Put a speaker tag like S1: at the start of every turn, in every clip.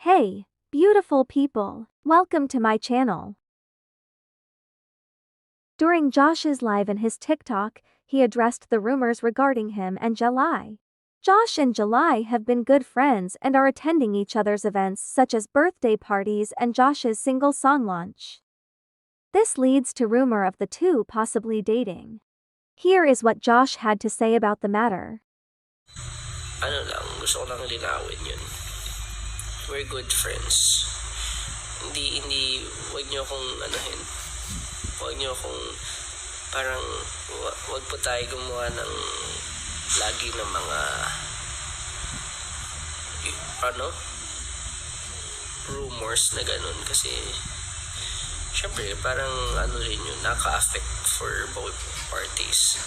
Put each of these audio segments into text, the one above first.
S1: Hey, beautiful people, welcome to my channel. During Josh's live in his TikTok, he addressed the rumors regarding him and July. Josh and July have been good friends and are attending each other's events such as birthday parties and Josh's single song launch. This leads to rumor of the two possibly dating. Here is what Josh had to say about the matter.
S2: Gusto ko lang linawin yun. We're good friends. Hindi, wag niyo akong anuhin. Wag niyo akong parang, wag po tayo gumawa ng lagi ng mga, rumors na ganun. Kasi, syempre, parang rin yun, naka-affect for both parties.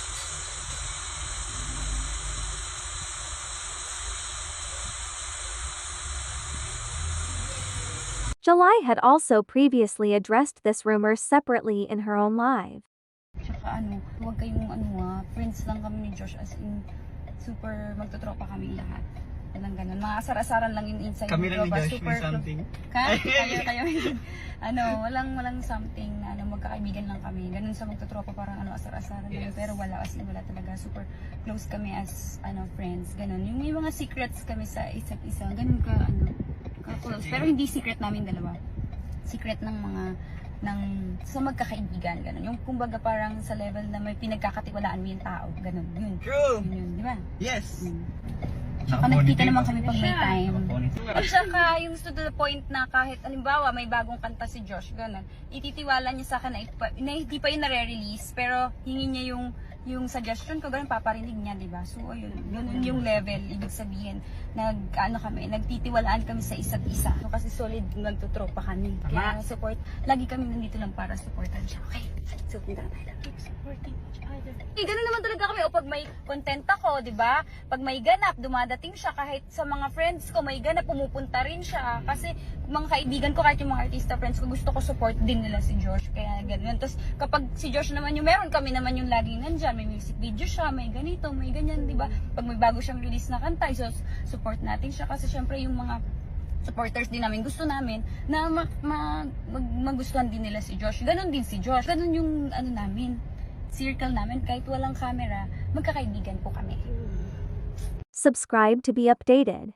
S1: July had also previously addressed this rumor separately in her own live.
S3: Tsaka huwag kayong friends lang kami ni Josh, as in super magtotropa kami lahat. Ganun. Mga asar-asaran lang yung inside.
S4: Kami lang ni Josh,
S3: super
S4: may something.
S3: Kayo. Walang something na magkakaibigan lang kami. Ganun sa magtotropa, parang asar-asaran lang. Pero wala talaga. Super close kami as friends. Ganun. Yung may mga secrets kami sa isa't isa. Ganun close. Pero hindi secret namin dalawa. Secret ng mga sa magkakaibigan, ganun. Yung kumbaga parang sa level na may pinagkakatiwalaan mo yung tao, ganun. Yun.
S4: True.
S3: Yun, di ba?
S4: Yes.
S3: Tsaka nagkita naman kami pag may time. At saka yung to the point na kahit halimbawa may bagong kanta si Josh, ganun, ititiwala niya sa akin na hindi pa yun nare-release, pero hingin niya yung suggestion ko, ganun, paparinig niya, di ba? So ayun, ganun yung level, ibig sabihin nagtitiwalaan kami sa isa't isa. So, kasi solid nagtutropa kami. Kaya support, lagi kami nandito lang para supportan siya. Okay? So punta tayo lang, keep supporting each other. Ganun naman talaga kami. O pag may content ako, di ba? Pag may ganap, dumadating siya. Kahit sa mga friends ko, may ganap, pumupunta rin siya. Kasi mga kaibigan ko, kahit yung mga artista friends ko, gusto ko support din nila si Josh. Kaya ganun. Tapos kapag si Josh naman yung meron, kami naman yung laging nandyan. May music video siya, may ganito, may ganyan, di ba? Pag may bago siyang release na kanta, so support natin siya. Kasi syempre yung mga supporters din namin, gusto namin na magustuhan din nila si Josh. Ganon din si Josh. Ganon yung namin, circle namin. Kahit walang camera, magkakaibigan po kami.
S1: Subscribe to be updated.